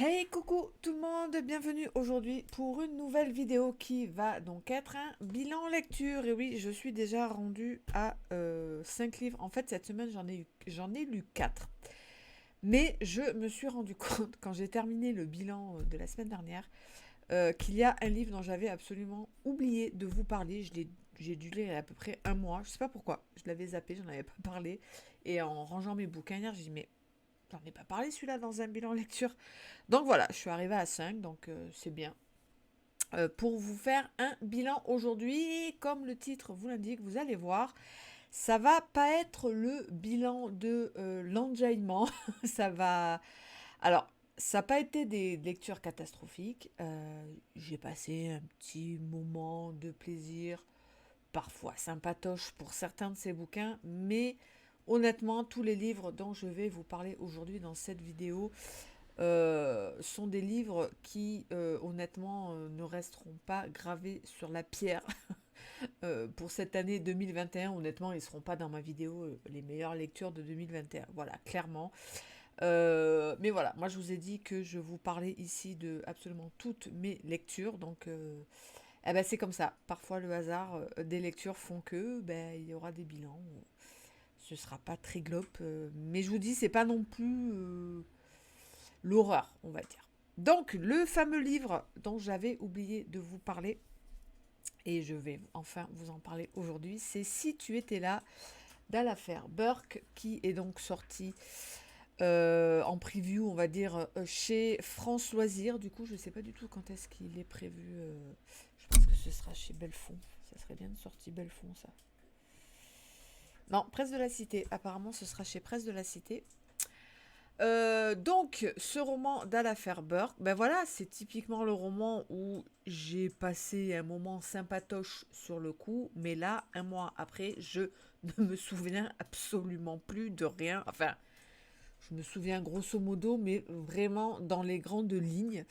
Hey coucou tout le monde, bienvenue aujourd'hui pour une nouvelle vidéo qui va donc être un bilan lecture. Et oui, je suis déjà rendue à 5 livres. En fait, cette semaine, j'en ai lu 4. Mais je me suis rendu compte, quand j'ai terminé le bilan de la semaine dernière, qu'il y a un livre dont j'avais absolument oublié de vous parler. J'ai dû lire il y a à peu près un mois. Je sais pas pourquoi. Je l'avais zappé, j'en avais pas parlé. Et en rangeant mes bouquins hier, j'ai dit mais j'en ai pas parlé celui-là dans un bilan lecture. Donc voilà, je suis arrivée à 5, donc c'est bien. Pour vous faire un bilan aujourd'hui, comme le titre vous l'indique, vous allez voir, ça va pas être le bilan de l'enjaillement. Ça va. Alors, ça n'a pas été des lectures catastrophiques. J'ai passé un petit moment de plaisir, parfois sympatoche pour certains de ces bouquins, mais honnêtement, tous les livres dont je vais vous parler aujourd'hui dans cette vidéo sont des livres qui, honnêtement, ne resteront pas gravés sur la pierre pour cette année 2021. Honnêtement, ils ne seront pas dans ma vidéo les meilleures lectures de 2021. Voilà, clairement. Mais voilà, moi je vous ai dit que je vous parlais ici de absolument toutes mes lectures. Donc, eh ben, c'est comme ça. Parfois, le hasard des lectures font que ben, il y aura des bilans. Ce sera pas très glop. Mais je vous dis, c'est pas non plus l'horreur, on va dire. Donc, le fameux livre dont j'avais oublié de vous parler, et je vais enfin vous en parler aujourd'hui, c'est Si tu étais là, d'Alastair Burke, qui est donc sorti en preview, on va dire, chez France Loisirs. Du coup, je ne sais pas du tout quand est-ce qu'il est prévu. Je pense que ce sera chez Belfond. Ça serait bien de sortie Belfond, ça. Non, Presse de la Cité. Apparemment, ce sera chez Presse de la Cité. Donc, ce roman d'Alastair Burke, ben voilà, c'est typiquement le roman où j'ai passé un moment sympatoche sur le coup, mais là, un mois après, je ne me souviens absolument plus de rien. Enfin, je me souviens grosso modo, mais vraiment dans les grandes lignes.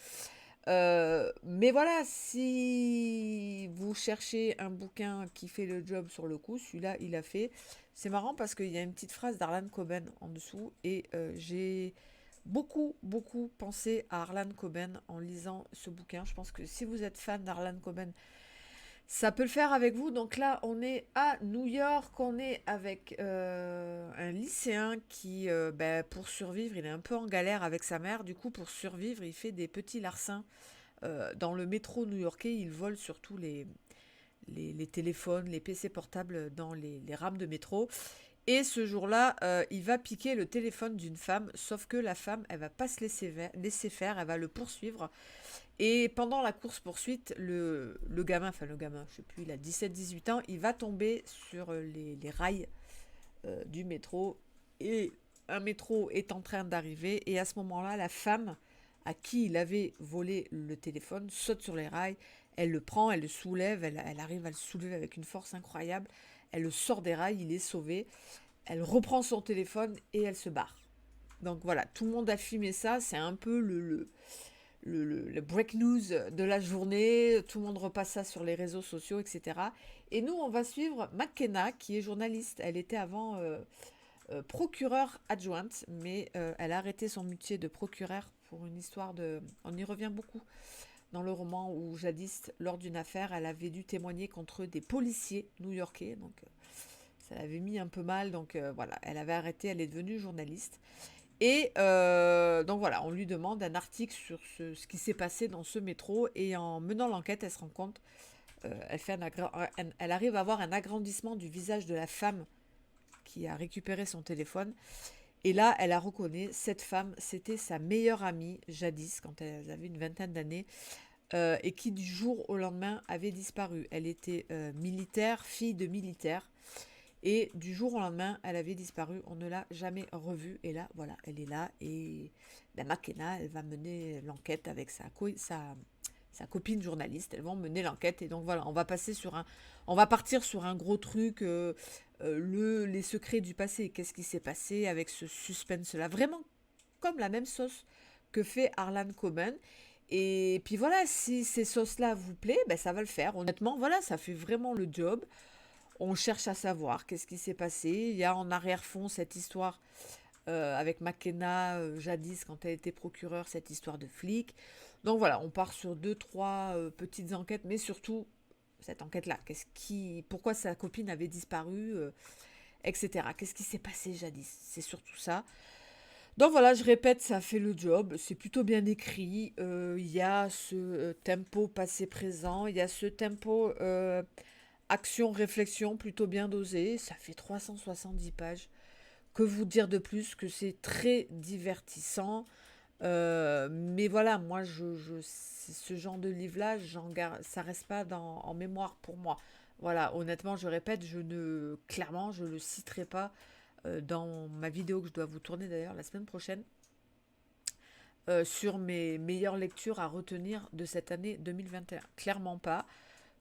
Mais voilà, si vous cherchez un bouquin qui fait le job sur le coup, celui-là, il a fait. C'est marrant parce qu'il y a une petite phrase d'Arlan Coben en dessous et j'ai beaucoup pensé à Arlan Coben en lisant ce bouquin. Je pense que si vous êtes fan d'Arlan Coben, ça peut le faire avec vous. Donc là, on est à New York, on est avec un lycéen qui, ben, pour survivre, il est un peu en galère avec sa mère. Du coup, pour survivre, il fait des petits larcins dans le métro new-yorkais. Il vole surtout les téléphones, les PC portables dans les rames de métro. Et ce jour-là, il va piquer le téléphone d'une femme, sauf que la femme, elle va pas se laisser faire, elle va le poursuivre. Et pendant la course-poursuite, le gamin, enfin le gamin, je sais plus, il a 17-18 ans, il va tomber sur les rails du métro. Et un métro est en train d'arriver. Et à ce moment-là, la femme à qui il avait volé le téléphone saute sur les rails. Elle le prend, elle le soulève, elle arrive à le soulever avec une force incroyable. Elle le sort des rails, il est sauvé. Elle reprend son téléphone et elle se barre. Donc voilà, tout le monde a filmé ça. C'est un peu le break news de la journée. Tout le monde repasse ça sur les réseaux sociaux, etc. Et nous, on va suivre McKenna, qui est journaliste. Elle était avant procureure adjointe, mais elle a arrêté son métier de procureur pour une histoire de... On y revient beaucoup dans le roman où jadis, lors d'une affaire, elle avait dû témoigner contre des policiers new-yorkais. Donc ça l'avait mis un peu mal. Donc voilà, elle avait arrêté, elle est devenue journaliste. Et donc voilà, on lui demande un article sur ce qui s'est passé dans ce métro. Et en menant l'enquête, elle se rend compte, elle arrive à avoir un agrandissement du visage de la femme qui a récupéré son téléphone. Et là, elle a reconnu, cette femme, c'était sa meilleure amie, jadis, quand elle avait une vingtaine d'années, et qui du jour au lendemain avait disparu. Elle était militaire, fille de militaire, et du jour au lendemain, elle avait disparu. On ne l'a jamais revue. Et là, voilà, elle est là. Et ben, McKenna, elle va mener l'enquête avec sa copine journaliste. Elles vont mener l'enquête. Et donc voilà, on va partir sur un gros truc. Les secrets du passé. Qu'est-ce qui s'est passé avec ce suspense-là? Vraiment comme la même sauce que fait Arlan Coben. Et puis voilà, si ces sauces-là vous plaît, ben ça va le faire. Honnêtement, voilà, ça fait vraiment le job. On cherche à savoir qu'est-ce qui s'est passé. Il y a en arrière-fond cette histoire avec McKenna, jadis, quand elle était procureure, cette histoire de flic. Donc voilà, on part sur deux, trois petites enquêtes, mais surtout cette enquête-là. Pourquoi sa copine avait disparu, etc. Qu'est-ce qui s'est passé jadis? C'est surtout ça. Donc voilà, je répète, ça fait le job. C'est plutôt bien écrit. Il y a ce tempo passé-présent. Il y a ce tempo action-réflexion plutôt bien dosé. Ça fait 370 pages. Que vous dire de plus que c'est très divertissant. Mais voilà, moi, ce genre de livre-là, ça reste pas en mémoire pour moi. Voilà, honnêtement, je répète, clairement, je le citerai pas dans ma vidéo que je dois vous tourner d'ailleurs la semaine prochaine sur mes meilleures lectures à retenir de cette année 2021. Clairement pas.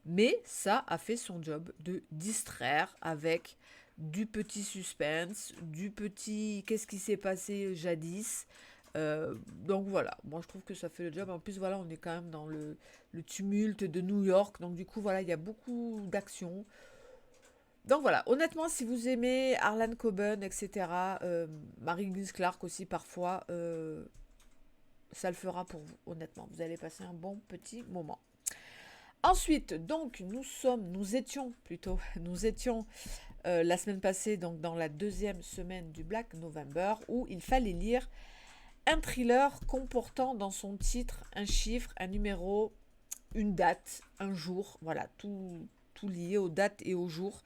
Mais ça a fait son job de distraire avec du petit suspense, du petit qu'est-ce qui s'est passé jadis. Donc voilà, moi je trouve que ça fait le job. En plus, voilà, on est quand même dans le tumulte de New York. Donc du coup, voilà, il y a beaucoup d'action. Donc voilà, honnêtement, si vous aimez Harlan Coben, etc., Mary Louise Clark aussi parfois, ça le fera pour vous, honnêtement. Vous allez passer un bon petit moment. Ensuite, donc, nous étions la semaine passée, donc dans la deuxième semaine du Black November, où il fallait lire un thriller comportant dans son titre un chiffre, un numéro, une date, un jour, voilà, tout lié aux dates et aux jours.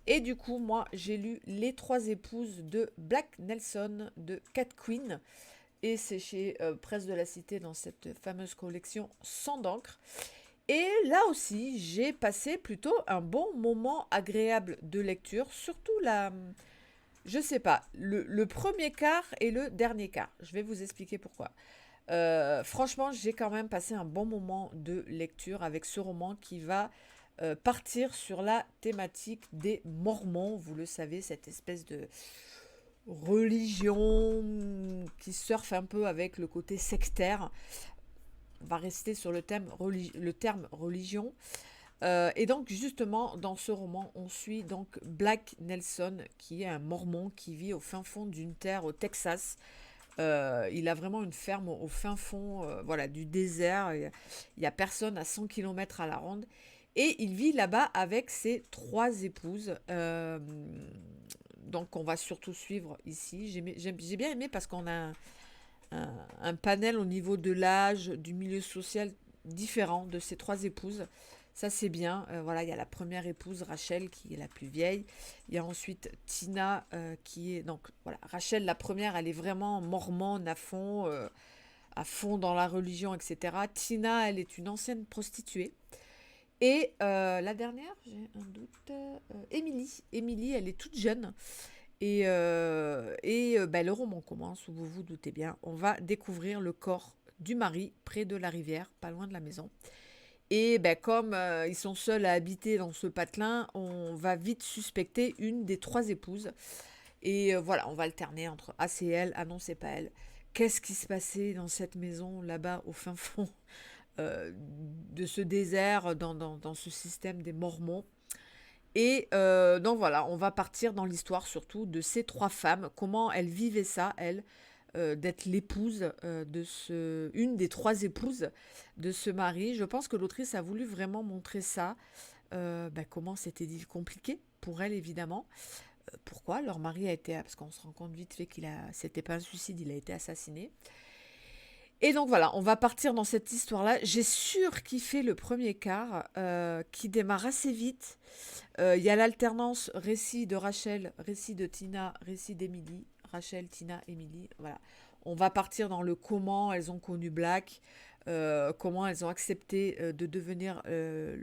Et du coup, moi, j'ai lu Les Trois Épouses de Black Nelson de Cat Queen. Et c'est chez Presse de la Cité dans cette fameuse collection Sang d'encre. Et là aussi, j'ai passé plutôt un bon moment agréable de lecture, surtout je sais pas, le premier quart et le dernier quart. Je vais vous expliquer pourquoi. Franchement, j'ai quand même passé un bon moment de lecture avec ce roman qui va partir sur la thématique des Mormons. Vous le savez, cette espèce de religion qui surfe un peu avec le côté sectaire. On va rester sur le terme religion. Et donc justement dans ce roman on suit donc Black Nelson qui est un mormon qui vit au fin fond d'une terre au Texas. Il a vraiment une ferme au fin fond voilà, du désert. Il n'y a personne à 100 km à la ronde. Et il vit là-bas avec ses trois épouses. Donc on va surtout suivre ici. J'ai bien aimé parce qu'on a un panel au niveau de l'âge, du milieu social différent de ces trois épouses. Ça, c'est bien. Voilà, il y a la première épouse, Rachel, qui est la plus vieille. Il y a ensuite Tina, qui est... Donc, voilà, Rachel, la première, elle est vraiment mormone à fond dans la religion, etc. Tina, elle est une ancienne prostituée. Et la dernière, j'ai un doute, Émilie. Émilie, elle est toute jeune. Le roman commence, où vous vous doutez bien. On va découvrir le corps du mari près de la rivière, pas loin de la maison. Et comme ils sont seuls à habiter dans ce patelin, on va vite suspecter une des trois épouses. Et voilà, on va alterner entre ah c'est elle, ah non c'est pas elle. Qu'est-ce qui se passait dans cette maison là-bas au fin fond de ce désert, dans ce système des Mormons. Et donc voilà, on va partir dans l'histoire surtout de ces trois femmes, comment elles vivaient ça, elles, d'être l'épouse une des trois épouses de ce mari. Je pense que l'autrice a voulu vraiment montrer ça, comment c'était compliqué pour elle évidemment. Pourquoi leur mari a été, parce qu'on se rend compte vite fait c'était pas un suicide, il a été assassiné. Et donc voilà, on va partir dans cette histoire-là. J'ai surkiffé le premier quart qui démarre assez vite. Il y a l'alternance récit de Rachel, récit de Tina, récit d'Emily. Rachel, Tina, Emily. Voilà. On va partir dans le comment elles ont connu Black, comment elles ont accepté de devenir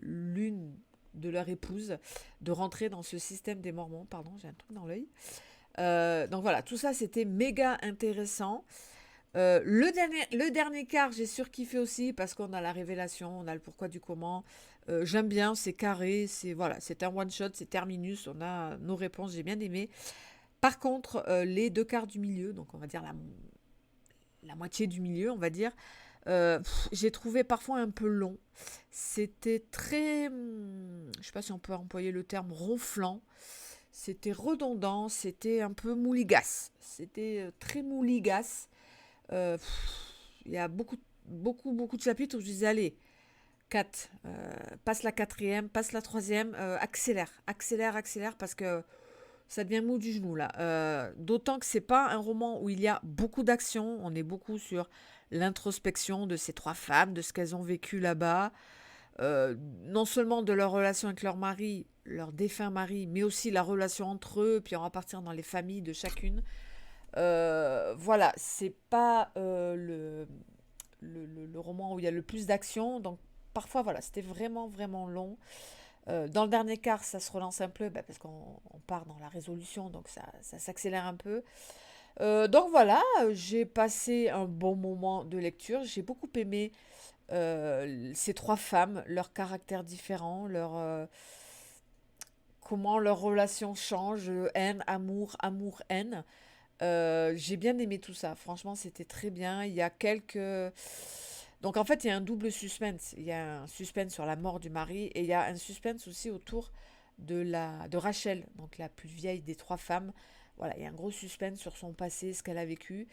l'une de leurs épouses, de rentrer dans ce système des Mormons. Pardon, j'ai un truc dans l'œil. Donc voilà, tout ça c'était méga intéressant. Le dernier quart, j'ai surkiffé aussi parce qu'on a la révélation, on a le pourquoi du comment. J'aime bien, c'est carré, c'est un one shot, c'est terminus, on a nos réponses, j'ai bien aimé. Par contre, les deux quarts du milieu, donc on va dire la moitié du milieu, on va dire, j'ai trouvé parfois un peu long. C'était très, je sais pas si on peut employer le terme ronflant. C'était redondant, c'était un peu mouligasse. C'était très mouligasse. Il y a beaucoup de chapitres où je disais, allez, 4, passe la quatrième, passe la troisième, accélère, parce que ça devient mou du genou là. D'autant que c'est pas un roman où il y a beaucoup d'action. On est beaucoup sur l'introspection de ces trois femmes, de ce qu'elles ont vécu là-bas. Non seulement de leur relation avec leur mari, leur défunt mari, mais aussi la relation entre eux, puis on va partir dans les familles de chacune. Voilà, c'est pas le roman où il y a le plus d'action, donc parfois voilà, c'était vraiment long. Dans le dernier quart, ça se relance un peu, parce qu'on part dans la résolution, donc ça s'accélère un peu. Donc voilà, j'ai passé un bon moment de lecture. J'ai beaucoup aimé ces trois femmes, leurs caractères différents, comment leurs relations changent, haine, amour, amour, haine. J'ai bien aimé tout ça. Franchement, c'était très bien. Il y a quelques... Donc en fait, il y a un double suspense. Il y a un suspense sur la mort du mari et il y a un suspense aussi autour de Rachel, donc la plus vieille des trois femmes. Voilà, il y a un gros suspense sur son passé, ce qu'elle a vécu.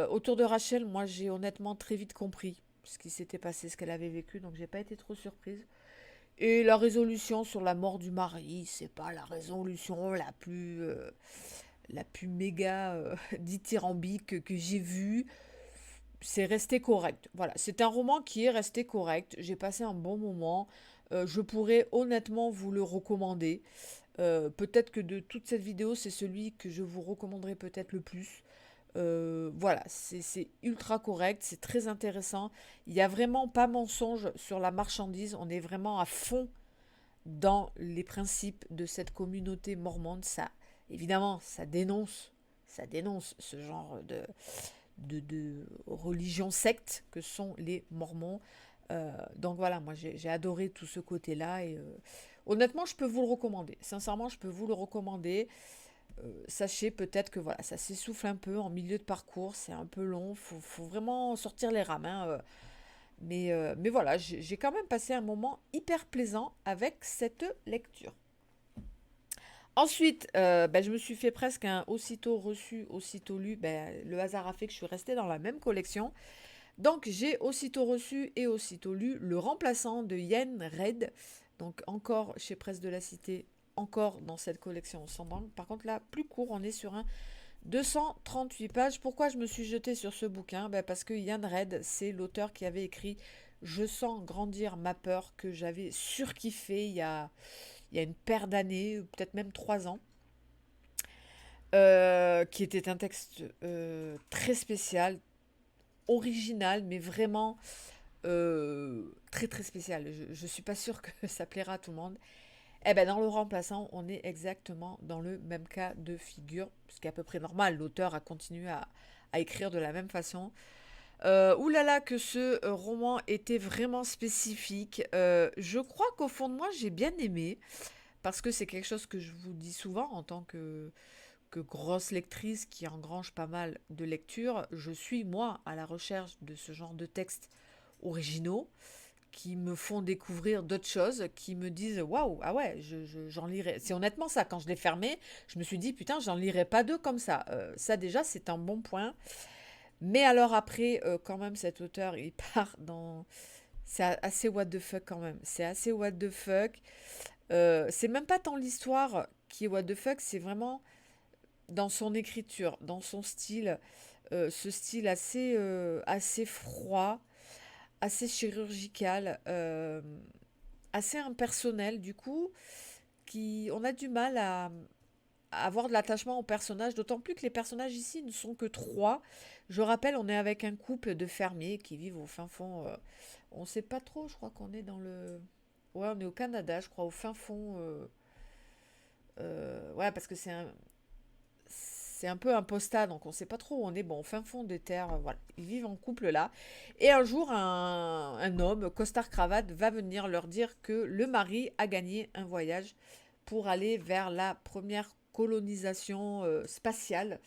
Autour de Rachel, moi, j'ai honnêtement très vite compris ce qui s'était passé, ce qu'elle avait vécu, donc j'ai pas été trop surprise. Et la résolution sur la mort du mari, c'est pas la résolution la plus méga dithyrambique que j'ai vue. C'est resté correct. Voilà, c'est un roman qui est resté correct. J'ai passé un bon moment. Je pourrais honnêtement vous le recommander. Peut-être que de toute cette vidéo, c'est celui que je vous recommanderais peut-être le plus. Voilà, c'est ultra correct, c'est très intéressant. Il n'y a vraiment pas mensonge sur la marchandise. On est vraiment à fond dans les principes de cette communauté mormone. Ça, évidemment, ça dénonce ce genre de religion secte que sont les Mormons. Donc voilà, moi j'ai adoré tout ce côté-là et honnêtement, je peux vous le recommander. Sincèrement, je peux vous le recommander. Sachez peut-être que voilà, ça s'essouffle un peu en milieu de parcours, c'est un peu long, faut vraiment sortir les rames, hein, mais voilà, j'ai quand même passé un moment hyper plaisant avec cette lecture. Ensuite, je me suis fait presque un aussitôt reçu, aussitôt lu. Le hasard a fait que je suis restée dans la même collection. Donc j'ai aussitôt reçu et aussitôt lu Le Remplaçant de Yen Red. Donc encore chez Presse de la Cité, encore dans cette collection sans langue. Par contre là, plus court, on est sur un 238 pages. Pourquoi je me suis jetée sur ce bouquin? Parce que Yen Red, c'est l'auteur qui avait écrit Je sens grandir ma peur, que j'avais surkiffé il y a une paire d'années, peut-être même 3 ans, qui était un texte très spécial, original, mais vraiment très très spécial. Je ne suis pas sûre que ça plaira à tout le monde. Eh ben, dans Le Remplaçant, on est exactement dans le même cas de figure, ce qui est à peu près normal. L'auteur a continué à écrire de la même façon. Oulala, que ce roman était vraiment spécifique. Je crois qu'au fond de moi, j'ai bien aimé, parce que c'est quelque chose que je vous dis souvent en tant que grosse lectrice qui engrange pas mal de lectures. Je suis, moi, à la recherche de ce genre de textes originaux qui me font découvrir d'autres choses, qui me disent waouh, ah ouais, j'en lirai. C'est honnêtement ça, quand je l'ai fermé, je me suis dit putain, j'en lirai pas deux comme ça. Ça déjà, c'est un bon point. Mais alors après, quand même, cet auteur, il part dans. C'est assez what the fuck quand même. C'est assez what the fuck. C'est même pas tant l'histoire qui est what the fuck, c'est vraiment dans son écriture, dans son style. Ce style assez froid, assez chirurgical, assez impersonnel du coup, on a du mal à avoir de l'attachement aux personnages, d'autant plus que les personnages ici ne sont que trois. Je rappelle, on est avec un couple de fermiers qui vivent au fin fond, on ne sait pas trop, je crois qu'on est dans le... Ouais, on est au Canada, je crois, au fin fond... ouais, parce que c'est un peu un postat, donc on ne sait pas trop où on est. Bon, au fin fond des terres, voilà. Ils vivent en couple là. Et un jour, un homme, costard-cravate, va venir leur dire que le mari a gagné un voyage pour aller vers la première colonisation spatiale.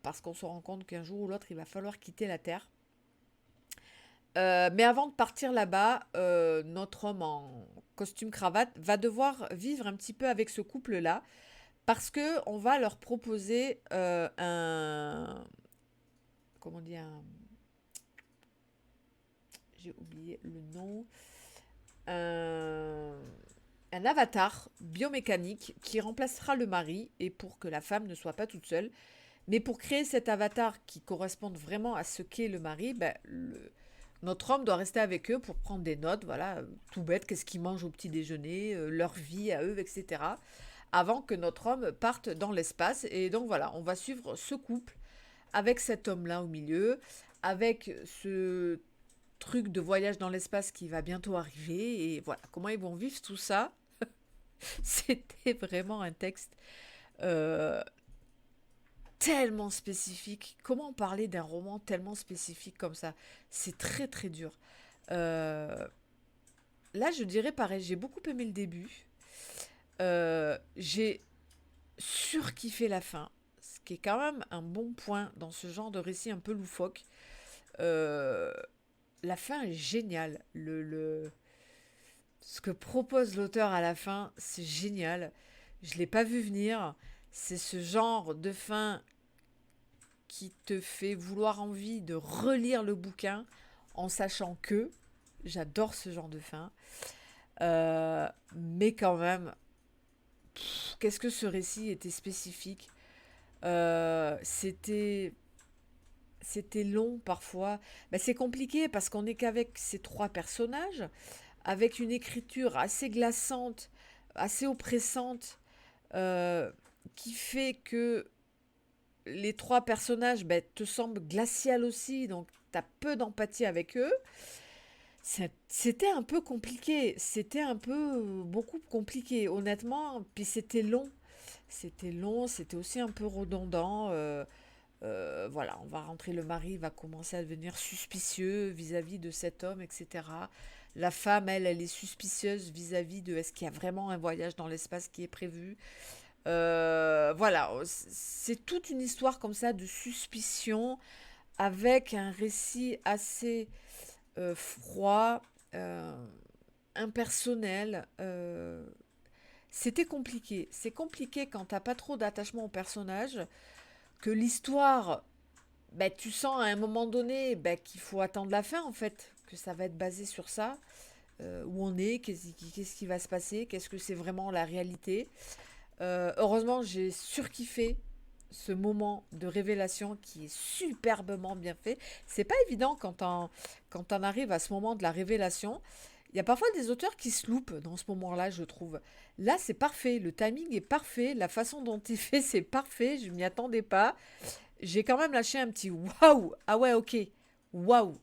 Parce qu'on se rend compte qu'un jour ou l'autre, il va falloir quitter la Terre. Mais avant de partir là-bas, notre homme en costume cravate va devoir vivre un petit peu avec ce couple-là. parce que on va leur proposer un... Comment dire? J'ai oublié le nom. Un, un avatar biomécanique qui remplacera le mari et pour que la femme ne soit pas toute seule. Mais pour créer cet avatar qui corresponde vraiment à ce qu'est le mari, ben, notre homme doit rester avec eux pour prendre des notes, voilà, tout bête, qu'est-ce qu'ils mangent au petit déjeuner, leur vie à eux, etc. Avant que notre homme parte dans l'espace. Et donc voilà, on va suivre ce couple avec cet homme-là au milieu, avec ce truc de voyage dans l'espace qui va bientôt arriver. Et voilà, comment ils vont vivre tout ça. C'était vraiment un texte euh, tellement spécifique. Comment parler d'un roman tellement spécifique comme ça? C'est très très dur. Euh, Là, je dirais pareil, j'ai beaucoup aimé le début. J'ai surkiffé la fin, ce qui est quand même un bon point dans ce genre de récit un peu loufoque. Euh, la fin est géniale. Ce que propose l'auteur à la fin, c'est génial. Je ne l'ai pas vu venir. C'est ce genre de fin qui te fait vouloir envie de relire le bouquin en sachant que j'adore ce genre de fin. Mais quand même, qu'est-ce que ce récit était spécifique. C'était long parfois. Ben, c'est compliqué parce qu'on n'est qu'avec ces trois personnages, avec une écriture assez glaçante, assez oppressante, euh, qui fait que les trois personnages ben, te semblent glaciales aussi, donc tu as peu d'empathie avec eux. C'était un peu compliqué, c'était un peu beaucoup compliqué, honnêtement, puis c'était long, c'était aussi un peu redondant. Voilà, on va rentrer, le mari va commencer à devenir suspicieux vis-à-vis de cet homme, etc. La femme, elle est suspicieuse vis-à-vis de est-ce qu'il y a vraiment un voyage dans l'espace qui est prévu. Voilà, c'est toute une histoire comme ça de suspicion avec un récit assez froid, euh, impersonnel. C'était compliqué. C'est compliqué quand t'as pas trop d'attachement au personnage, que l'histoire, bah, tu sens à un moment donné bah, qu'il faut attendre la fin en fait, que ça va être basé sur ça, où on est, qu'est-ce qui va se passer, qu'est-ce que c'est vraiment la réalité. Heureusement, j'ai surkiffé ce moment de révélation qui est superbement bien fait. C'est pas évident quand on arrive à ce moment de la révélation. Il y a parfois des auteurs qui se loupent dans ce moment-là, je trouve. Là, c'est parfait. Le timing est parfait. La façon dont il fait, c'est parfait. Je m'y attendais pas. J'ai quand même lâché un petit waouh. Ah ouais, ok. Waouh.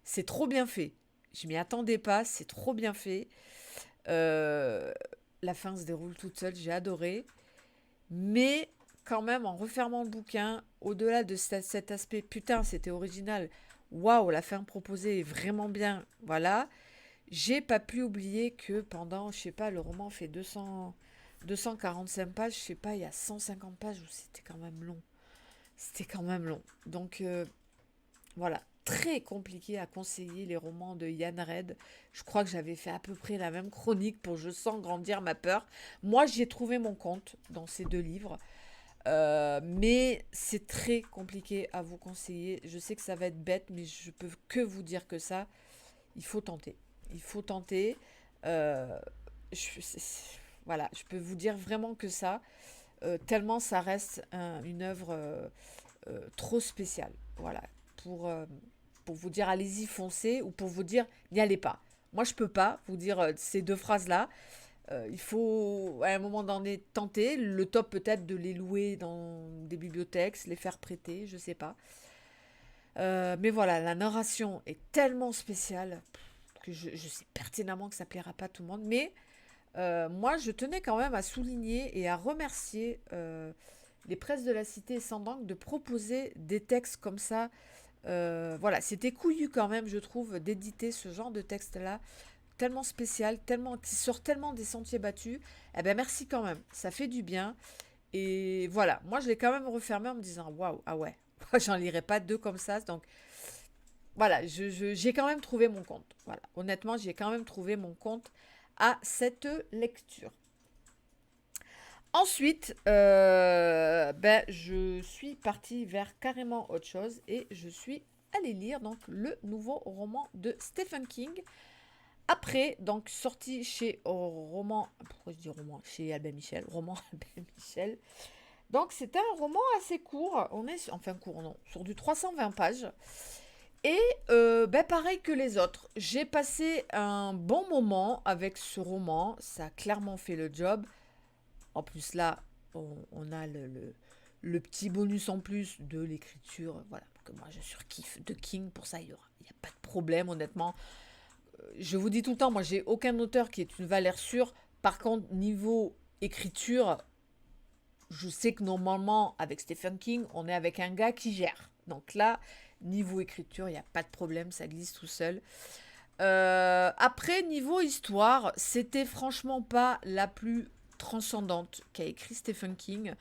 C'est trop bien fait. Je m'y attendais pas. C'est trop bien fait. Euh, la fin se déroule toute seule. J'ai adoré. Mais quand même, en refermant le bouquin, au-delà de cet aspect, putain, c'était original, waouh, la fin proposée est vraiment bien, voilà, j'ai pas pu oublier que pendant, je sais pas, le roman fait 245 pages, je sais pas, il y a 150 pages où c'était quand même long. C'était quand même long. Donc, voilà, très compliqué à conseiller les romans de Yann Red. Je crois que j'avais fait à peu près la même chronique pour Je sens grandir ma peur. Moi, j'ai trouvé mon compte dans ces deux livres. Mais c'est très compliqué à vous conseiller. Je sais que ça va être bête, mais je peux que vous dire que ça, il faut tenter. Il faut tenter. Euh, voilà, je peux vous dire vraiment que ça, tellement ça reste une œuvre trop spéciale. Voilà, pour, euh, pour vous dire allez-y, foncez, ou pour vous dire n'y allez pas. Moi, je peux pas vous dire ces deux phrases-là. Il faut à un moment donné tenter. Le top peut-être de les louer dans des bibliothèques, se les faire prêter, je sais pas. Mais voilà, la narration est tellement spéciale que je sais pertinemment que ça plaira pas à tout le monde. Mais moi, je tenais quand même à souligner et à remercier les presses de la Cité et Sandangue de proposer des textes comme ça. Voilà, c'était couillu quand même, je trouve, d'éditer ce genre de texte-là tellement spécial, tellement, qui sort tellement des sentiers battus, eh ben merci quand même, ça fait du bien. Et voilà, moi je l'ai quand même refermé en me disant waouh, ah ouais, j'en lirai pas deux comme ça. Donc voilà, j'ai quand même trouvé mon compte. Voilà, honnêtement, j'ai quand même trouvé mon compte à cette lecture. Ensuite, je suis partie vers carrément autre chose et je suis allée lire donc le nouveau roman de Stephen King. Après, donc sorti chez roman, pourquoi je dis roman, chez Albin Michel, roman Albin Michel. Donc c'était un roman assez court, on est enfin court non, sur du 320 pages. Et pareil que les autres, j'ai passé un bon moment avec ce roman, ça a clairement fait le job. En plus là, on a le petit bonus en plus de l'écriture, voilà, que moi je surkiffe de King, pour ça il y a pas de problème honnêtement. Je vous dis tout le temps, moi j'ai aucun auteur qui est une valeur sûre. Par contre, niveau écriture, je sais que normalement, avec Stephen King, on est avec un gars qui gère. Donc là, niveau écriture, il n'y a pas de problème, ça glisse tout seul. Après, niveau histoire, c'était franchement pas la plus transcendante qu'a écrit Stephen King.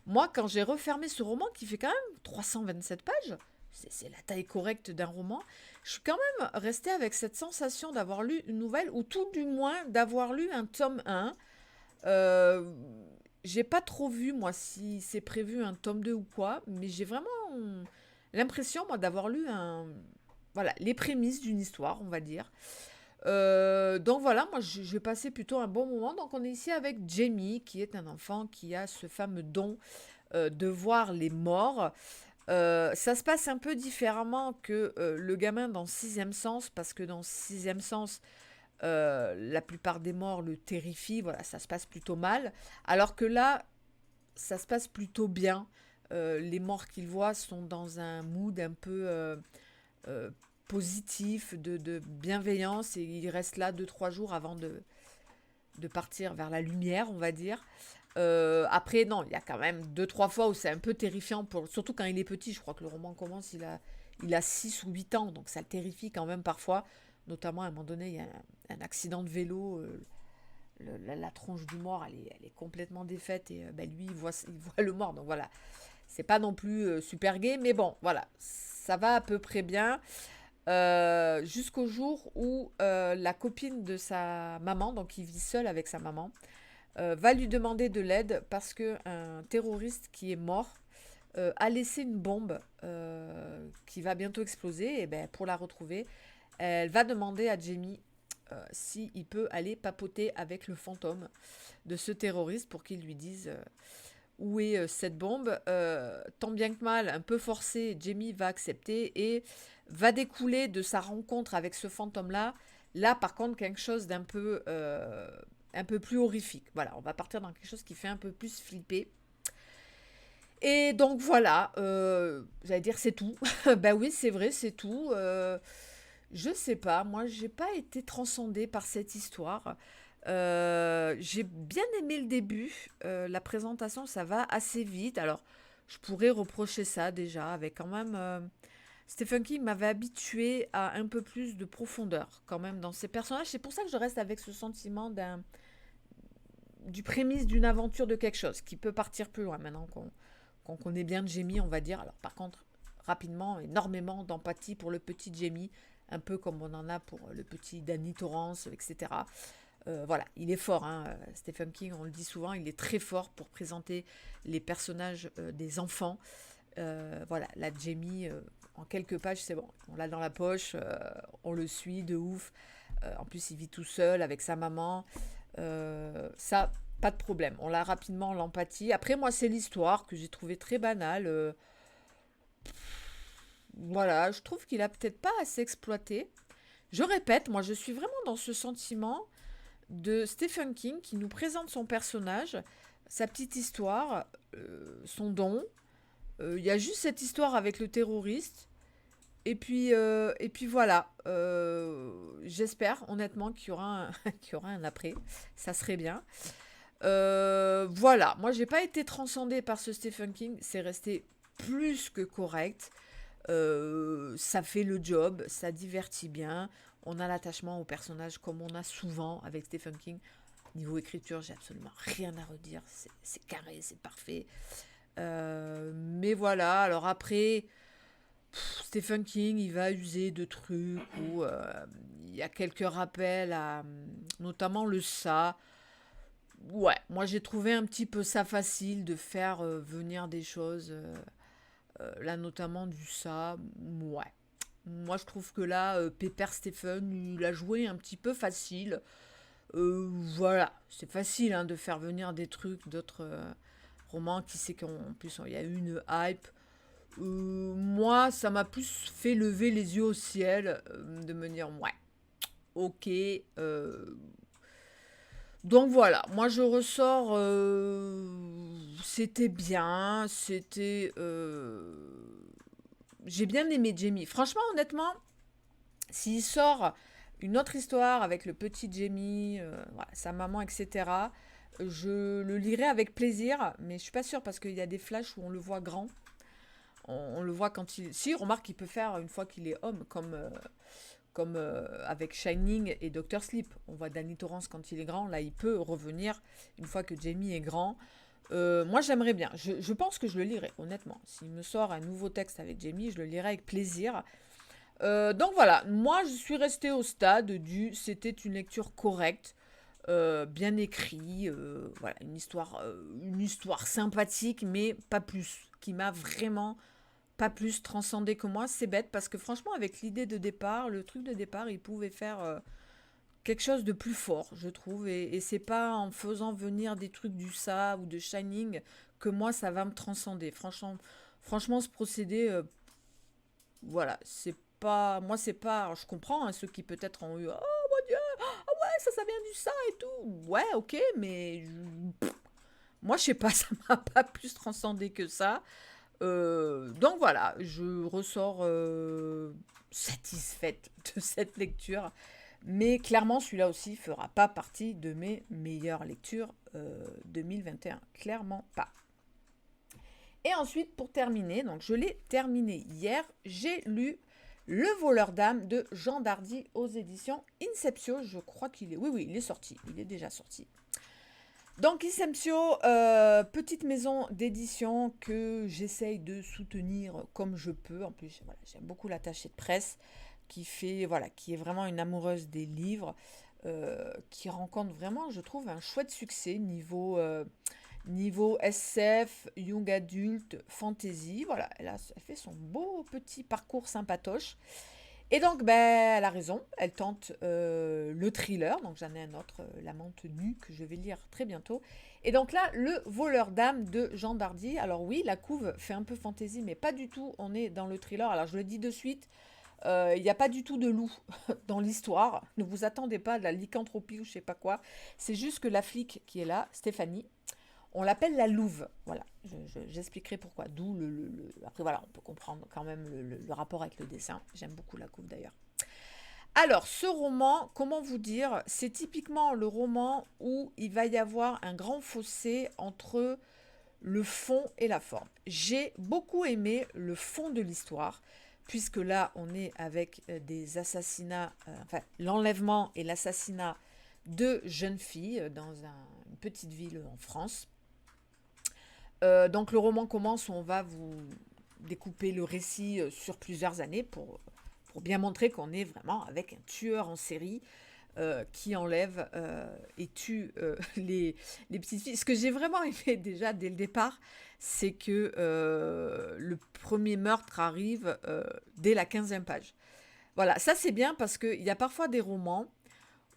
Moi, quand j'ai refermé ce roman, qui fait quand même 327 pages, c'est la taille correcte d'un roman, je suis quand même restée avec cette sensation d'avoir lu une nouvelle, ou tout du moins d'avoir lu un tome 1. Euh, j'ai pas trop vu, moi, si c'est prévu un tome 2 ou quoi, mais j'ai vraiment l'impression, moi, d'avoir lu voilà, les prémices d'une histoire, on va dire. Donc voilà, moi j'ai passé plutôt un bon moment. Donc on est ici avec Jamie, qui est un enfant qui a ce fameux don de voir les morts. Ça se passe un peu différemment que le gamin dans Sixième Sens, parce que dans Sixième Sens, la plupart des morts le terrifient, voilà, ça se passe plutôt mal. Alors que là, ça se passe plutôt bien. Les morts qu'il voit sont dans un mood un peu euh, positif, de bienveillance, et il reste là 2 3 jours avant de partir vers la lumière, on va dire. Après, non, il y a quand même 2 3 fois où c'est un peu terrifiant, surtout quand il est petit. Je crois que le roman commence, il a 6 ou 8 ans, donc ça le terrifie quand même parfois. Notamment, à un moment donné, il y a un accident de vélo. La tronche du mort, elle est complètement défaite. Et lui, il voit le mort. Donc voilà, c'est pas non plus super gai, mais bon, voilà, ça va à peu près bien. Jusqu'au jour où la copine de sa maman, donc il vit seul avec sa maman, va lui demander de l'aide parce que un terroriste qui est mort a laissé une bombe qui va bientôt exploser. Et ben, pour la retrouver, elle va demander à Jamie s'il peut aller papoter avec le fantôme de ce terroriste pour qu'il lui dise où est cette bombe. Tant bien que mal, un peu forcé, Jamie va accepter et va découler de sa rencontre avec ce fantôme-là. Là, par contre, quelque chose un peu plus horrifique. Voilà, on va partir dans quelque chose qui fait un peu plus flipper. Et donc voilà, j'allais dire c'est tout. Ben oui, c'est vrai, c'est tout. Je sais pas, moi j'ai pas été transcendée par cette histoire. J'ai bien aimé le début, la présentation ça va assez vite. Alors je pourrais reprocher ça déjà avec quand même... Stephen King m'avait habitué à un peu plus de profondeur quand même dans ses personnages. C'est pour ça que je reste avec ce sentiment du prémisse d'une aventure de quelque chose qui peut partir plus loin maintenant qu'on connaît bien Jamie, on va dire. Alors par contre, rapidement, énormément d'empathie pour le petit Jamie, un peu comme on en a pour le petit Danny Torrance, etc. Voilà, il est fort, hein. Stephen King, on le dit souvent, il est très fort pour présenter les personnages des enfants. Voilà, la Jamie, en quelques pages, c'est bon. On l'a dans la poche, on le suit de ouf. En plus, il vit tout seul avec sa maman. Ça, pas de problème. On l'a rapidement, l'empathie. Après, moi, c'est l'histoire que j'ai trouvé très banale. Voilà, je trouve qu'il a peut-être pas assez exploité. Je répète, moi, je suis vraiment dans ce sentiment de Stephen King qui nous présente son personnage, sa petite histoire, son don. Il y a juste cette histoire avec le terroriste. Et puis voilà. J'espère honnêtement qu'il y aura qu'il y aura un après. Ça serait bien. Voilà. Moi, j'ai pas été transcendée par ce Stephen King. C'est resté plus que correct. Ça fait le job. Ça divertit bien. On a l'attachement au personnage comme on a souvent avec Stephen King. Niveau écriture, j'ai absolument rien à redire. C'est carré, c'est parfait. Mais voilà. Alors après. Stephen King, il va user de trucs où il y a quelques rappels à notamment le ça. Ouais, moi j'ai trouvé un petit peu ça facile de faire venir des choses, là notamment du ça, ouais. Moi je trouve que là, Pepper Stephen, il a joué un petit peu facile. Voilà, c'est facile hein, de faire venir des trucs d'autres romans. Qui sait qu'en plus il y a eu une hype. Moi, ça m'a plus fait lever les yeux au ciel, de me dire ouais, ok. Donc voilà, moi je ressors, c'était bien, j'ai bien aimé Jamie. Franchement, honnêtement, s'il sort une autre histoire avec le petit Jamie, voilà, sa maman, etc., je le lirai avec plaisir, mais je suis pas sûre parce qu'il y a des flashs où on le voit grand. On le voit quand il... Si, remarque qu'il peut faire une fois qu'il est homme, comme avec Shining et Doctor Sleep. On voit Danny Torrance quand il est grand, là il peut revenir une fois que Jamie est grand. Moi j'aimerais bien, je pense que je le lirai, honnêtement. S'il me sort un nouveau texte avec Jamie, je le lirai avec plaisir. Donc voilà, moi je suis restée au stade du c'était une lecture correcte, bien écrit, voilà, une histoire sympathique, mais pas plus, qui m'a vraiment pas plus transcendé que moi. C'est bête parce que franchement, avec l'idée de départ, le truc de départ, il pouvait faire quelque chose de plus fort, je trouve. Et c'est pas en faisant venir des trucs du Ça ou de Shining que moi, ça va me transcender. Franchement ce procédé, voilà, c'est pas. Moi, c'est pas. Alors, je comprends hein, ceux qui peut-être ont eu. Oh mon dieu, ah ouais, ça vient du ça et tout. Ouais, ok, mais moi, je sais pas, ça m'a pas plus transcendé que ça. Donc voilà, je ressors satisfaite de cette lecture. Mais clairement, celui-là aussi fera pas partie de mes meilleures lectures 2021. Clairement pas. Et ensuite, pour terminer, donc je l'ai terminé hier, j'ai lu Le voleur d'âme de Jean Dardy aux éditions Inceptio. Je crois qu'il est... Oui, il est sorti. Il est déjà sorti. Donc Inceptio, petite maison d'édition que j'essaye de soutenir comme je peux. En plus, voilà, j'aime beaucoup l'attachée de presse qui est vraiment une amoureuse des livres, qui rencontre vraiment, je trouve, un chouette succès niveau SF, young adulte, fantasy. Voilà, elle fait son beau petit parcours sympatoche. Et donc, ben, elle a raison, elle tente le thriller, donc j'en ai un autre, L'amante nue, que je vais lire très bientôt. Et donc là, Le voleur d'âme de Jean Dardy. Alors oui, la couve fait un peu fantasy, mais pas du tout, on est dans le thriller. Alors je le dis de suite, il n'y a pas du tout de loup dans l'histoire. Ne vous attendez pas à de la lycanthropie ou je sais pas quoi. C'est juste que la flic qui est là, Stéphanie, on l'appelle la louve. Voilà, j'expliquerai pourquoi. D'où Après voilà, on peut comprendre quand même le rapport avec le dessin. J'aime beaucoup la couve d'ailleurs. Alors, ce roman, comment vous dire, c'est typiquement le roman où il va y avoir un grand fossé entre le fond et la forme. J'ai beaucoup aimé le fond de l'histoire, puisque là, on est avec des assassinats, enfin, l'enlèvement et l'assassinat de jeunes filles dans une petite ville en France. Donc le roman commence, on va vous découper le récit sur plusieurs années pour bien montrer qu'on est vraiment avec un tueur en série qui enlève et tue les petites filles. Ce que j'ai vraiment aimé déjà dès le départ, c'est que le premier meurtre arrive dès la 15e page. Voilà, ça c'est bien parce qu'il y a parfois des romans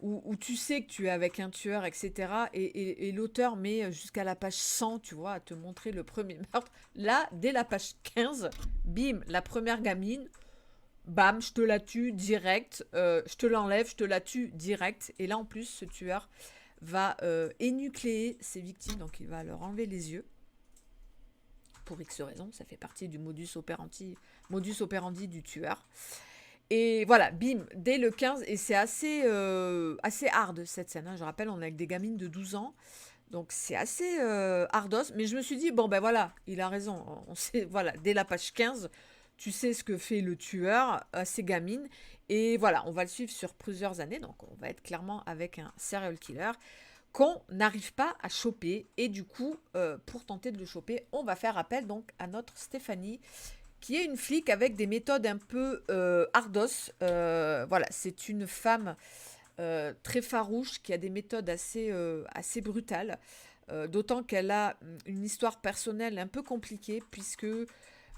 où tu sais que tu es avec un tueur, etc. Et l'auteur met jusqu'à la page 100, tu vois, à te montrer le premier meurtre. Là, dès la page 15, bim, la première gamine, bam, je te la tue direct, je te l'enlève, je te la tue direct. Et là, en plus, ce tueur va énucléer ses victimes, donc il va leur enlever les yeux. Pour X raisons, ça fait partie du modus operandi du tueur. Et voilà, bim, dès le 15, et c'est assez hard cette scène. Hein. Je rappelle, on est avec des gamines de 12 ans, donc c'est assez hardos. Mais je me suis dit, bon ben voilà, il a raison. On sait, voilà, dès la page 15, tu sais ce que fait le tueur à ces gamines. Et voilà, on va le suivre sur plusieurs années, donc on va être clairement avec un serial killer qu'on n'arrive pas à choper. Et du coup, pour tenter de le choper, on va faire appel donc à notre Stéphanie, qui est une flic avec des méthodes un peu ardos. Voilà, c'est une femme très farouche, qui a des méthodes assez brutales, d'autant qu'elle a une histoire personnelle un peu compliquée, puisque,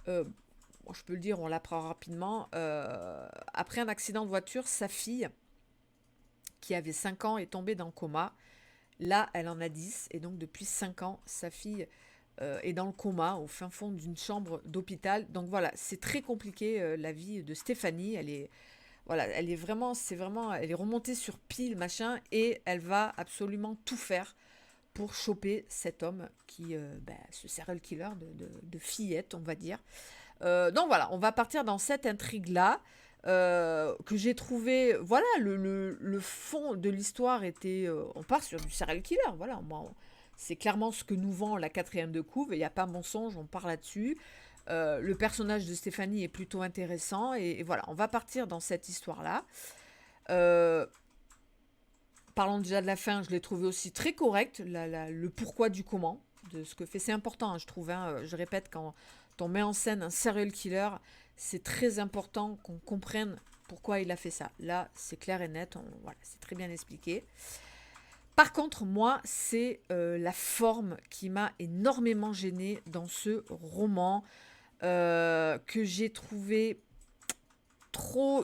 bon, je peux le dire, on l'apprend rapidement, après un accident de voiture, sa fille, qui avait 5 ans, est tombée dans le coma. Là, elle en a 10, et donc depuis 5 ans, sa fille est dans le coma, au fin fond d'une chambre d'hôpital. Donc voilà, c'est très compliqué, la vie de Stéphanie. Voilà, elle est vraiment, elle est remontée sur pile, machin, et elle va absolument tout faire pour choper cet homme ce serial killer de fillette, on va dire. Donc voilà, on va partir dans cette intrigue-là, que j'ai trouvé, voilà, le fond de l'histoire était, on part sur du serial killer, voilà, c'est clairement ce que nous vend la quatrième de couve, il n'y a pas mensonge, on part là-dessus. Le personnage de Stéphanie est plutôt intéressant, et voilà, on va partir dans cette histoire-là. Euh, Parlons déjà de la fin, je l'ai trouvé aussi très correct, le pourquoi du comment, de ce que fait. C'est important, hein, je trouve, hein, je répète, quand on met en scène un serial killer, c'est très important qu'on comprenne pourquoi il a fait ça. Là, c'est clair et net, voilà, c'est très bien expliqué. Par contre, moi, c'est la forme qui m'a énormément gênée dans ce roman, que j'ai trouvé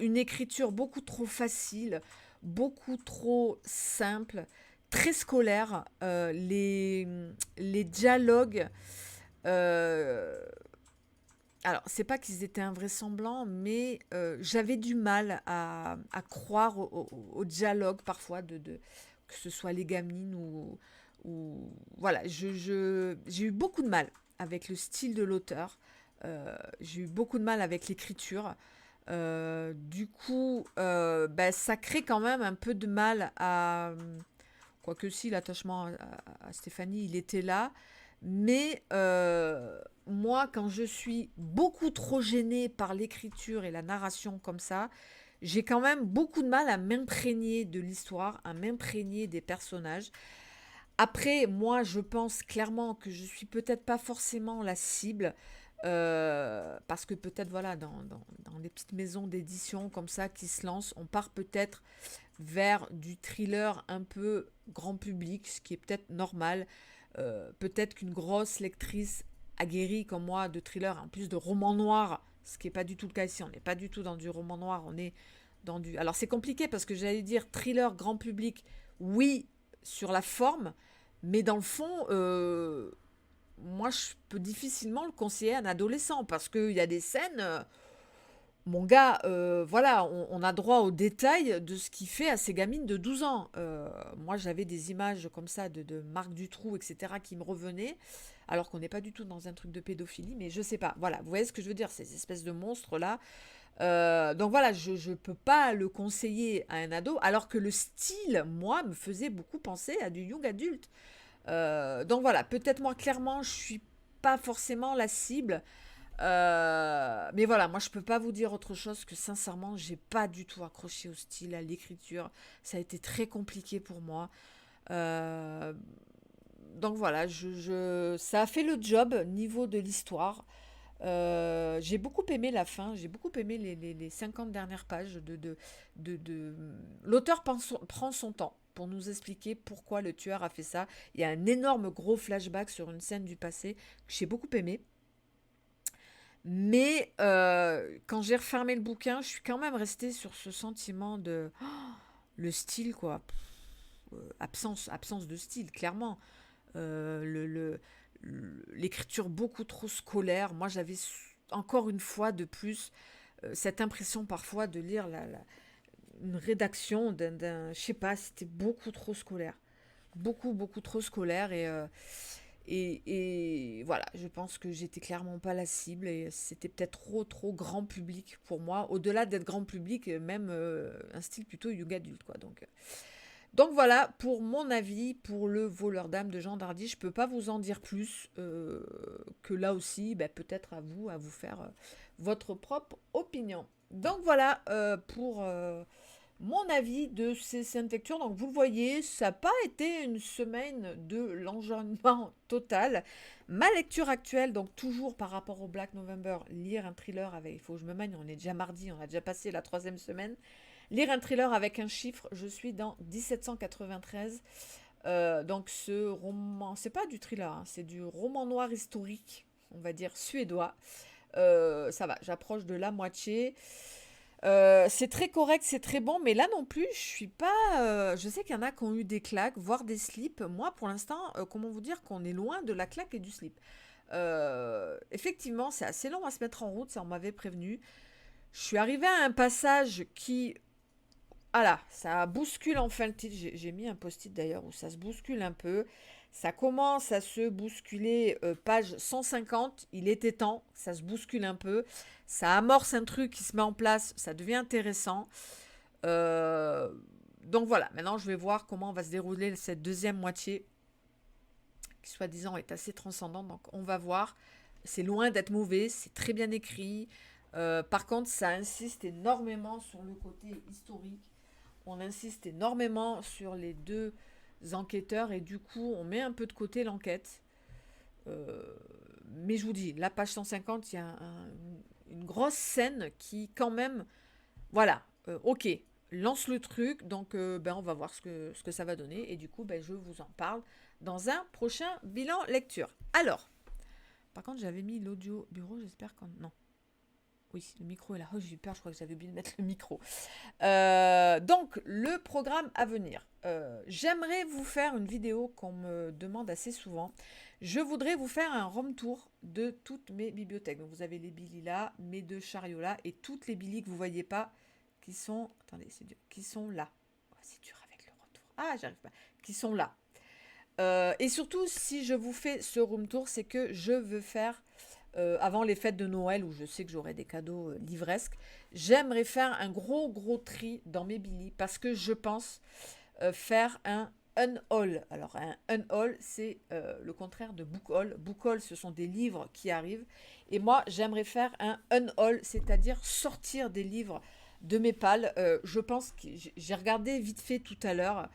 une écriture beaucoup trop facile, beaucoup trop simple, très scolaire. Les dialogues, euh, alors c'est pas qu'ils étaient invraisemblants, mais j'avais du mal à croire au dialogue parfois, que ce soit les gamines voilà, j'ai eu beaucoup de mal avec le style de l'auteur. J'ai eu beaucoup de mal avec l'écriture. Du coup, ça crée quand même un peu de mal à... Quoique si, l'attachement à Stéphanie, il était là. Mais moi, quand je suis beaucoup trop gênée par l'écriture et la narration comme ça, j'ai quand même beaucoup de mal à m'imprégner de l'histoire, à m'imprégner des personnages. Après, moi, je pense clairement que je suis peut-être pas forcément la cible, parce que peut-être, voilà, dans les petites maisons d'édition comme ça qui se lancent, on part peut-être vers du thriller un peu grand public, ce qui est peut-être normal. Peut-être qu'une grosse lectrice aguerrie comme moi de thriller, en plus de roman noir, ce qui n'est pas du tout le cas ici, on n'est pas du tout dans du roman noir, on est dans du... Alors c'est compliqué parce que j'allais dire thriller grand public, oui, sur la forme, mais dans le fond, moi je peux difficilement le conseiller à un adolescent parce qu'il y a des scènes, mon gars, voilà, on a droit aux détails de ce qu'il fait à ces gamines de 12 ans. Moi j'avais des images comme ça de Marc Dutroux, etc., qui me revenaient, alors qu'on n'est pas du tout dans un truc de pédophilie, mais je sais pas. Voilà, vous voyez ce que je veux dire, ces espèces de monstres-là. Donc voilà, je ne peux pas le conseiller à un ado, alors que le style, moi, me faisait beaucoup penser à du young adulte. Donc voilà, peut-être moi, clairement, je suis pas forcément la cible. Mais voilà, moi, je peux pas vous dire autre chose que sincèrement, j'ai pas du tout accroché au style, à l'écriture. Ça a été très compliqué pour moi. Euh, donc voilà, ça a fait le job niveau de l'histoire. J'ai beaucoup aimé la fin, j'ai beaucoup aimé les 50 dernières pages de... L'auteur prend son temps pour nous expliquer pourquoi le tueur a fait ça. Il y a un énorme gros flashback sur une scène du passé que j'ai beaucoup aimé. Mais quand j'ai refermé le bouquin, je suis quand même restée sur ce sentiment de... le style, quoi. Absence de style, clairement. L'écriture beaucoup trop scolaire. Moi, j'avais encore une fois de plus cette impression parfois de lire une rédaction je sais pas, c'était beaucoup trop scolaire. Beaucoup trop scolaire. Et voilà, je pense que j'étais clairement pas la cible et c'était peut-être trop grand public pour moi. Au-delà d'être grand public, même un style plutôt young adulte, quoi. Donc voilà, pour mon avis, pour le voleur d'âme de Jean Dardy, je ne peux pas vous en dire plus, que là aussi, peut-être à vous faire votre propre opinion. Donc voilà, pour mon avis de ces scènes lectures. Donc vous le voyez, ça n'a pas été une semaine de l'enjaillement total. Ma lecture actuelle, donc toujours par rapport au Black November, lire un thriller avec, il faut que je me manie, on est déjà mardi, on a déjà passé la 3e semaine. Lire un thriller avec un chiffre, je suis dans 1793. Donc ce roman, c'est pas du thriller, hein, c'est du roman noir historique, on va dire suédois. Ça va, j'approche de la moitié. C'est très correct, c'est très bon, mais là non plus, je suis pas. Je sais qu'il y en a qui ont eu des claques, voire des slips. Moi, pour l'instant, comment vous dire qu'on est loin de la claque et du slip. Effectivement, c'est assez long à se mettre en route, ça on m'avait prévenu. Je suis arrivée à un passage qui. Ah là, ça bouscule enfin le titre. J'ai mis un post-it d'ailleurs où ça se bouscule un peu. Ça commence à se bousculer, page 150. Il était temps, ça se bouscule un peu. Ça amorce un truc qui se met en place, ça devient intéressant. Euh, donc voilà, maintenant je vais voir comment va se dérouler cette deuxième moitié, qui soi-disant est assez transcendante. Donc on va voir. C'est loin d'être mauvais, c'est très bien écrit. Par contre, ça insiste énormément sur le côté historique. On insiste énormément sur les deux enquêteurs et du coup, on met un peu de côté l'enquête. Euh, mais je vous dis, la page 150, il y a une grosse scène qui, quand même, voilà, ok, lance le truc, donc ben, on va voir ce que ça va donner. Et du coup, ben, je vous en parle dans un prochain bilan lecture. Alors, par contre, j'avais mis l'audio bureau, j'espère qu'on... Non. Oui, le micro est là. Oh, j'ai eu peur, je crois que j'avais oublié de mettre le micro. Donc, le programme à venir. J'aimerais vous faire une vidéo qu'on me demande assez souvent. Je voudrais vous faire un room tour de toutes mes bibliothèques. Donc, vous avez les Billy là, mes deux chariots là, et toutes les Billy que vous ne voyez pas, qui sont... Attendez, c'est dur. Qui sont là. Oh, c'est dur avec le retour. Ah, j'arrive pas. Qui sont là. Et surtout, si je vous fais ce room tour, c'est que je veux faire avant les fêtes de Noël, où je sais que j'aurai des cadeaux livresques, j'aimerais faire un gros tri dans mes Billy parce que je pense faire un unhaul. Alors, un unhaul, c'est le contraire de book haul. Book haul, ce sont des livres qui arrivent. Et moi, j'aimerais faire un unhaul, c'est-à-dire sortir des livres de mes pales. Je pense que j'ai regardé vite fait tout à l'heure,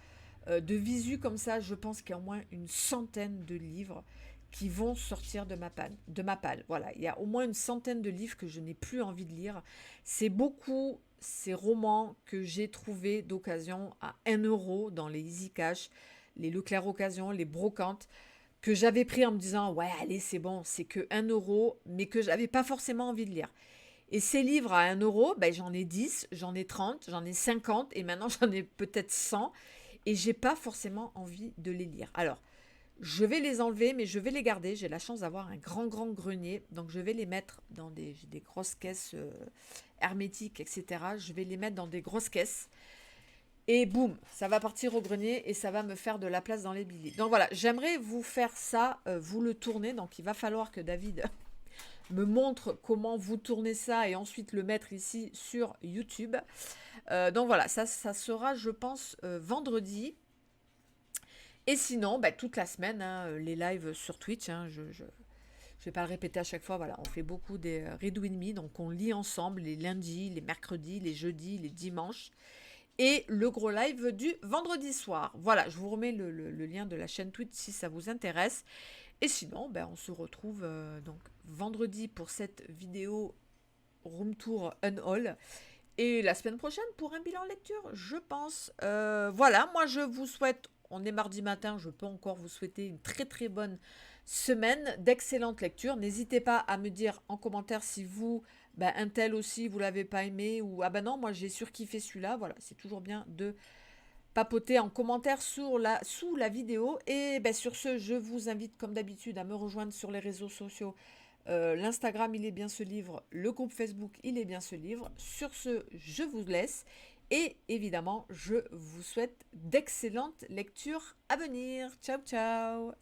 de visu comme ça, je pense qu'il y a au moins une centaine de livres qui vont sortir de ma palle. Voilà, il y a au moins une centaine de livres que je n'ai plus envie de lire. C'est beaucoup ces romans que j'ai trouvés d'occasion à 1 € dans les Easy Cash, les Leclerc Occasion, les brocantes, que j'avais pris en me disant ouais allez c'est bon, c'est que 1 €, mais que j'avais pas forcément envie de lire. Et ces livres à 1 €, ben, j'en ai 10, j'en ai 30, j'en ai 50 et maintenant j'en ai peut-être 100 et j'ai pas forcément envie de les lire. Alors, je vais les enlever, mais je vais les garder. J'ai la chance d'avoir un grand grenier, donc je vais les mettre dans des grosses caisses hermétiques, etc. Je vais les mettre dans des grosses caisses. Et boum, ça va partir au grenier et ça va me faire de la place dans les billets. Donc voilà, j'aimerais vous faire ça, vous le tourner. Donc il va falloir que David me montre comment vous tournez ça et ensuite le mettre ici sur YouTube. Donc voilà, ça sera, je pense, vendredi. Et sinon, bah, toute la semaine, hein, les lives sur Twitch, hein, je vais pas le répéter à chaque fois, voilà, on fait beaucoup des Read With Me, donc on lit ensemble les lundis, les mercredis, les jeudis, les dimanches, et le gros live du vendredi soir. Voilà, je vous remets le lien de la chaîne Twitch si ça vous intéresse. Et sinon, ben, on se retrouve donc vendredi pour cette vidéo Room Tour Unhaul. Et la semaine prochaine pour un bilan lecture, je pense. Voilà, moi je vous souhaite, on est mardi matin, je peux encore vous souhaiter une très bonne semaine, d'excellentes lectures. N'hésitez pas à me dire en commentaire si vous, ben, un tel aussi, vous l'avez pas aimé, ou ah ben non, moi j'ai surkiffé celui-là. Voilà, c'est toujours bien de papoter en commentaire sous la vidéo. Et ben, sur ce, je vous invite comme d'habitude à me rejoindre sur les réseaux sociaux. L'Instagram, il est bien ce livre. Le groupe Facebook, il est bien ce livre. Sur ce, je vous laisse. Et évidemment, je vous souhaite d'excellentes lectures à venir. Ciao, ciao!